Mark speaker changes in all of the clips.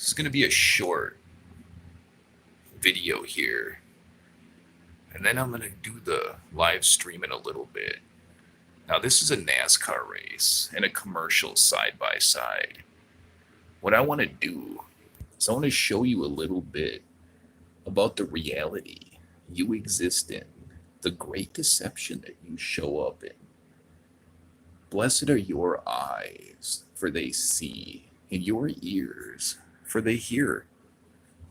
Speaker 1: This is going to be a short video here, and then I'm going to do the live stream in a little bit. Now, this is a NASCAR race and a commercial side by side. What I want to do is I want to show you a little bit about the reality you exist in, the great deception that you show up in. Blessed are your eyes, for they see, and your ears, for they hear.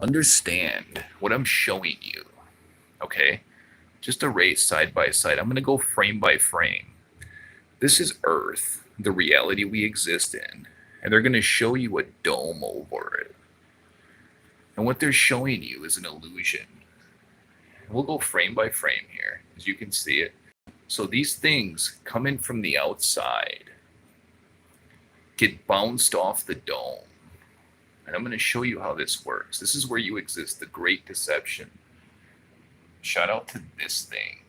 Speaker 1: Understand what I'm showing you, okay? Just a race side by side. I'm going to go frame by frame. This is Earth, the reality we exist in, and they're going to show you a dome over it. And what they're showing you is an illusion. We'll go frame by frame here, as you can see it. So these things come in from the outside, get bounced off the dome. And I'm going to show you how this works. This is where you exist, the great deception. Shout out to this thing.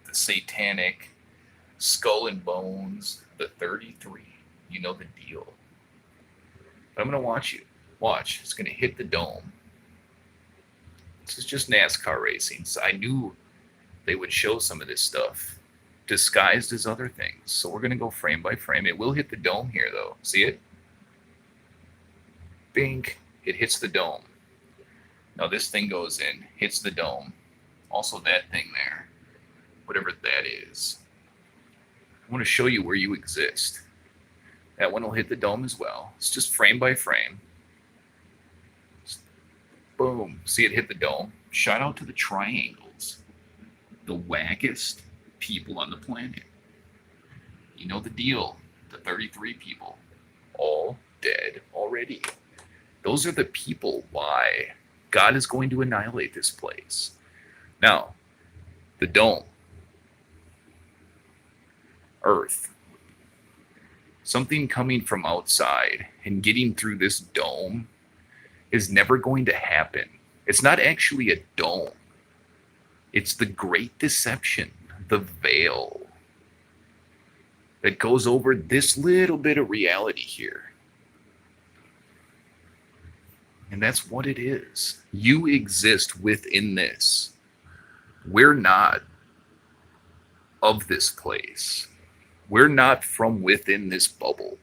Speaker 1: The satanic skull and bones, the 33. You know the deal. But I'm going to watch you. Watch. It's going to hit the dome. This is just NASCAR racing. So I knew they would show some of this stuff disguised as other things. So we're going to go frame by frame. It will hit the dome here, though. See it? Bink. It hits the dome. Now this thing goes in, hits the dome. Also that thing there. Whatever that is. I want to show you where you exist. That one will hit the dome as well. It's just frame by frame. Boom. See it hit the dome. Shout out to the triangles. The wackest people on the planet. You know the deal. The 33 people. All dead already. Those are the people why God is going to annihilate this place. Now, the dome. Earth. Something coming from outside and getting through this dome is never going to happen. It's not actually a dome. It's the great deception, the veil that goes over this little bit of reality here. And that's what it is. You exist within this. We're not of this place. We're not from within this bubble.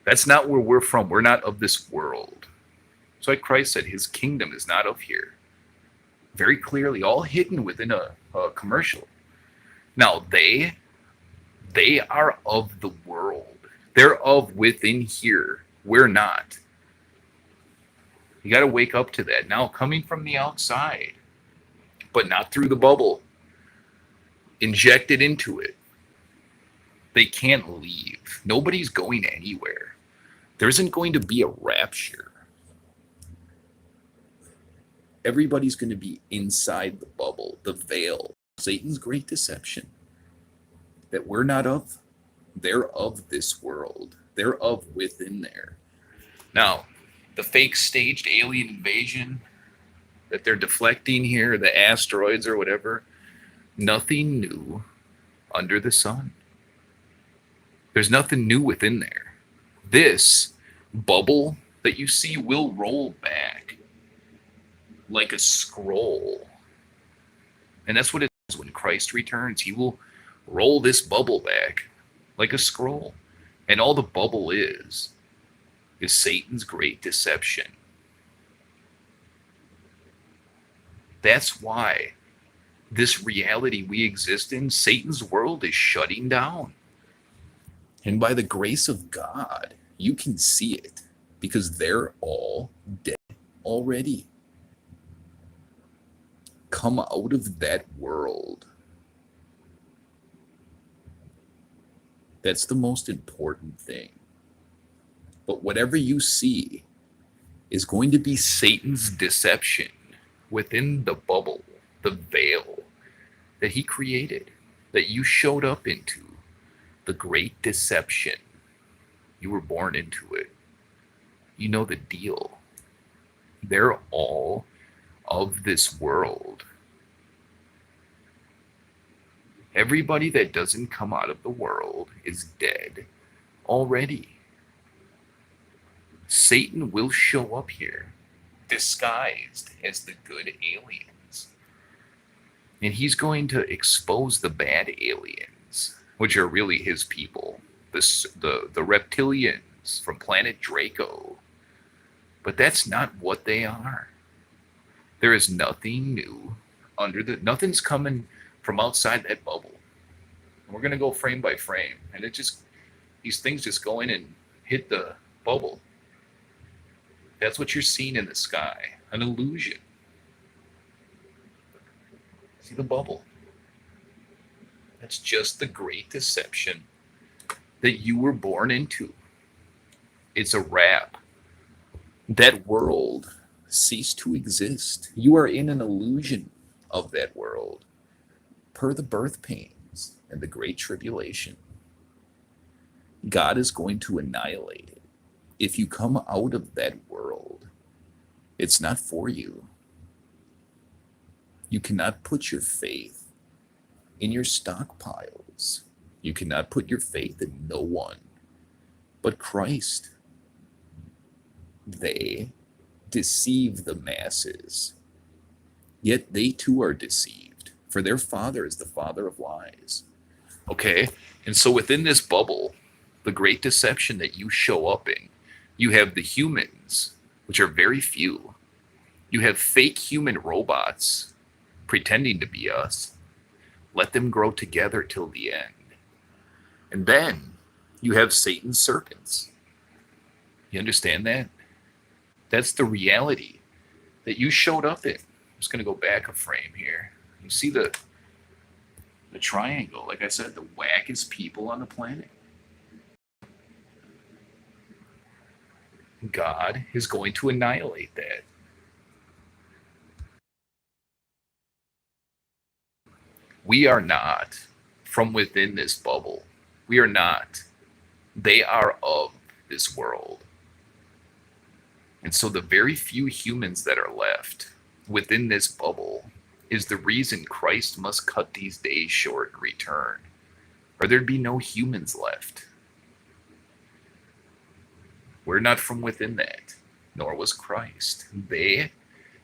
Speaker 1: That's not where we're from. We're not of this world. So like Christ said, his kingdom is not of here. Very clearly, all hidden within a commercial. Now, they are of the world. They're of within here. We're not. You got to wake up to that. Now, coming from the outside, but not through the bubble, injected into it. They can't leave. Nobody's going anywhere. There isn't going to be a rapture. Everybody's going to be inside the bubble, the veil, Satan's great deception that we're not of. They're of this world. They're of within there. Now, the fake staged alien invasion that they're deflecting here, the asteroids or whatever, nothing new under the sun. There's nothing new within there. This bubble that you see will roll back like a scroll. And that's what it is when Christ returns. He will roll this bubble back like a scroll. And all the bubble is Satan's great deception. That's why this reality we exist in, Satan's world, is shutting down. And by the grace of God, you can see it because they're all dead already. Come out of that world. That's the most important thing. But whatever you see is going to be Satan's deception within the bubble, the veil that he created, that you showed up into. The great deception. You were born into it. You know the deal. They're all of this world. Everybody that doesn't come out of the world is dead already. Satan will show up here disguised as the good aliens. And he's going to expose the bad aliens, which are really his people, the reptilians from planet Draco. But that's not what they are. There is nothing new nothing's coming from outside that bubble. And we're gonna go frame by frame, and these things just go in and hit the bubble. That's what you're seeing in the sky, an illusion. See the bubble? That's just the great deception that you were born into. It's a wrap. That world ceased to exist. You are in an illusion of that world, per the birth pains and the great tribulation. God is going to annihilate it. If you come out of that world, it's not for you. You cannot put your faith in your stockpiles. You cannot put your faith in no one but Christ. They deceive the masses, yet they too are deceived, for their father is the father of lies. Okay? And so within this bubble, the great deception that you show up in, you have the humans, which are very few. You have fake human robots pretending to be us. Let them grow together till the end. And then you have Satan's serpents. You understand that? That's the reality that you showed up in. I'm just going to go back a frame here. You see the triangle. Like I said, the wackest people on the planet. God is going to annihilate that. We are not from within this bubble. We are not. They are of this world. And so the very few humans that are left within this bubble is the reason Christ must cut these days short and return, or there'd be no humans left. We're not from within that, nor was Christ.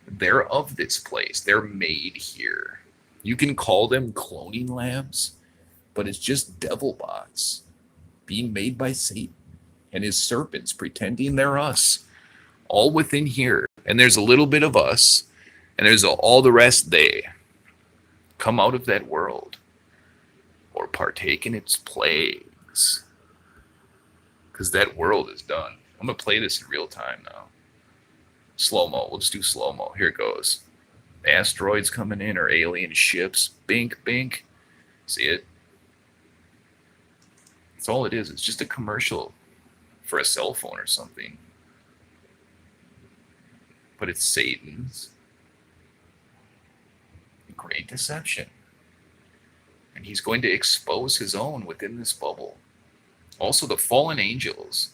Speaker 1: They're of this place. They're made here. You can call them cloning labs, but it's just devil bots being made by Satan and his serpents pretending they're us, all within here. And there's a little bit of us, and there's all the rest they. Come out of that world or partake in its plagues, because that world is done. I'm going to play this in real time now. Slow-mo. We'll just do slow-mo. Here it goes. Asteroids coming in or alien ships. Bink, bink. See it? That's all it is. It's just a commercial for a cell phone or something. But it's Satan's great deception. And he's going to expose his own within this bubble. Also, the fallen angels.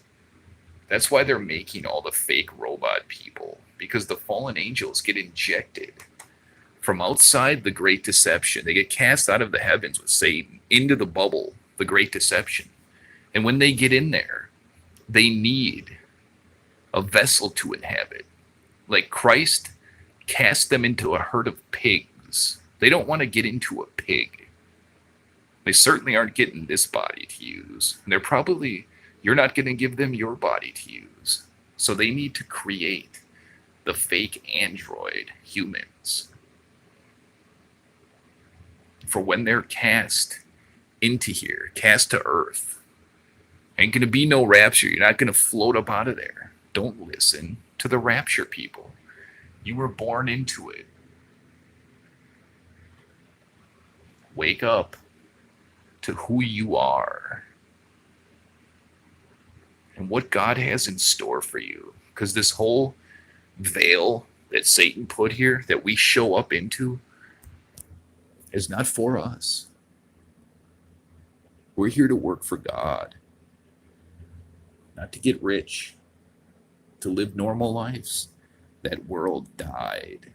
Speaker 1: That's why they're making all the fake robot people, because the fallen angels get injected from outside the great deception. They get cast out of the heavens with Satan into the bubble, the great deception. And when they get in there, they need a vessel to inhabit. Like Christ cast them into a herd of pigs. They don't want to get into a pig. They certainly aren't getting this body to use. And you're not going to give them your body to use. So they need to create the fake android humans. For when they're cast into here, cast to earth, ain't going to be no rapture. You're not going to float up out of there. Don't listen to the rapture people. You were born into it. Wake up to who you are and what God has in store for you. Because this whole veil that Satan put here, that we show up into, is not for us. We're here to work for God, not to get rich, to live normal lives. That world died.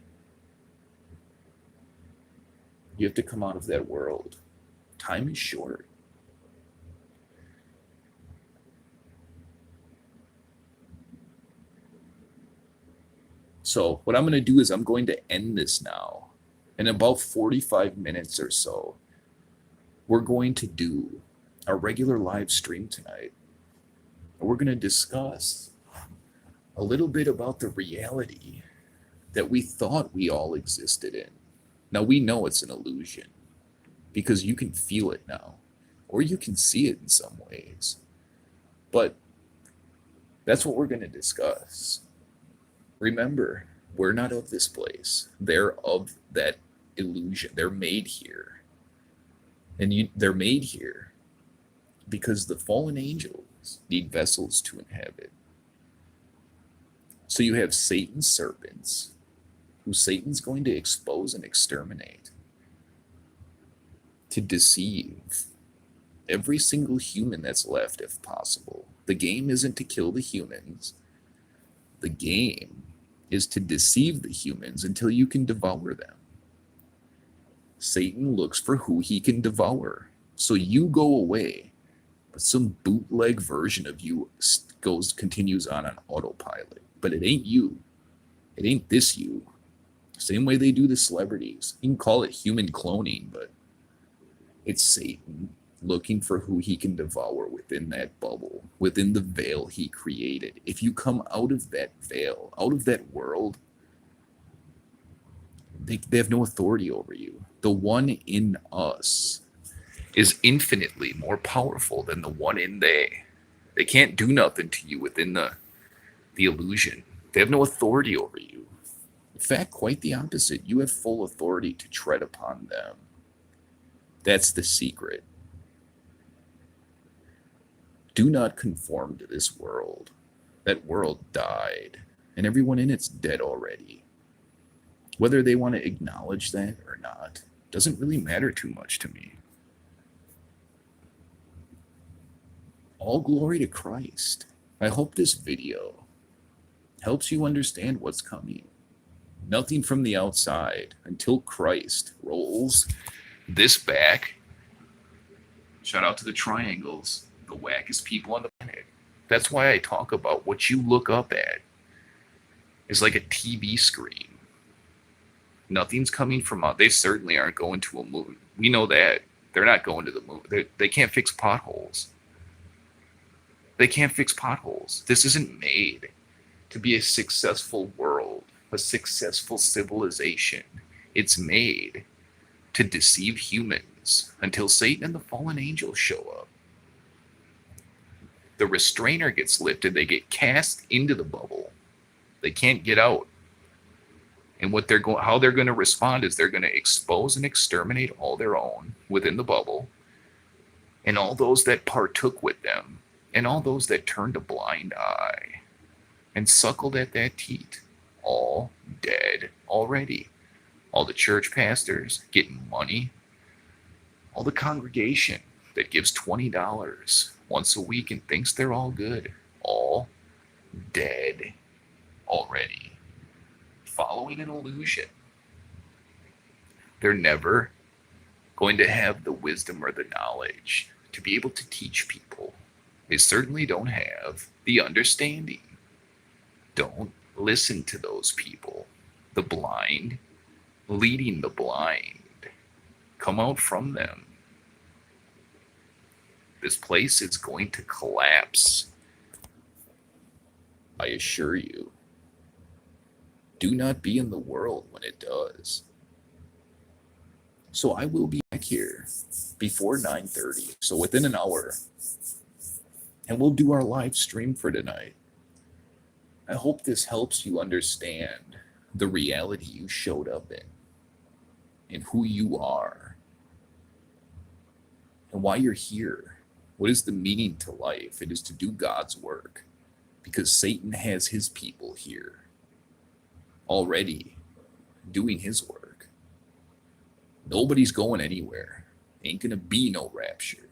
Speaker 1: You have to come out of that world. Time is short. So what I'm going to do is I'm going to end this now. In about 45 minutes or so, we're going to do a regular live stream tonight. We're going to discuss a little bit about the reality that we thought we all existed in. Now we know it's an illusion because you can feel it now, or you can see it in some ways. But that's what we're going to discuss. Remember, we're not of this place. They're of that illusion. They're made here. And they're made here because the fallen angels need vessels to inhabit. So you have Satan's serpents, who Satan's going to expose and exterminate, to deceive every single human that's left if possible. The game isn't to kill the humans. The game is to deceive the humans until you can devour them. Satan looks for who he can devour. So you go away, but some bootleg version of you continues on autopilot. But it ain't you. It ain't this you. Same way they do the celebrities. You can call it human cloning, but it's Satan looking for who he can devour within that bubble, within the veil he created. If you come out of that veil, out of that world, they have no authority over you. The one in us is infinitely more powerful than the one in they. They can't do nothing to you within the illusion. They have no authority over you. In fact, quite the opposite. You have full authority to tread upon them. That's the secret. Do not conform to this world. That world died, and everyone in it's dead already. Whether they want to acknowledge that or not doesn't really matter too much to me. All glory to Christ. I hope this video helps you understand what's coming. Nothing from the outside until Christ rolls this back. Shout out to the triangles, the wackest people on the planet. That's why I talk about what you look up at is like a TV screen. Nothing's coming from out. They certainly aren't going to a moon. We know that. They're not going to the moon. They can't fix potholes. They can't fix potholes. This isn't made to be a successful world, a successful civilization. It's made to deceive humans until Satan and the fallen angels show up. The restrainer gets lifted. They get cast into the bubble. They can't get out. And how they're going to respond is they're going to expose and exterminate all their own within the bubble, and all those that partook with them, and all those that turned a blind eye and suckled at that teat, all dead already. All the church pastors getting money, all the congregation that gives $20 once a week and thinks they're all good, all dead already. Following an illusion. They're never going to have the wisdom or the knowledge to be able to teach people. They certainly don't have the understanding. Don't listen to those people. The blind leading the blind. Come out from them. This place is going to collapse. I assure you. Do not be in the world when it does. So I will be back here before 9:30, so within an hour. And we'll do our live stream for tonight. I hope this helps you understand the reality you showed up in and who you are and why you're here. What is the meaning to life? It is to do God's work because Satan has his people here already doing his work. Nobody's going anywhere. Ain't gonna be no rapture.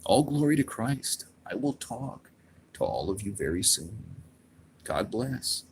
Speaker 1: All glory to Christ. I will talk to all of you very soon. God bless.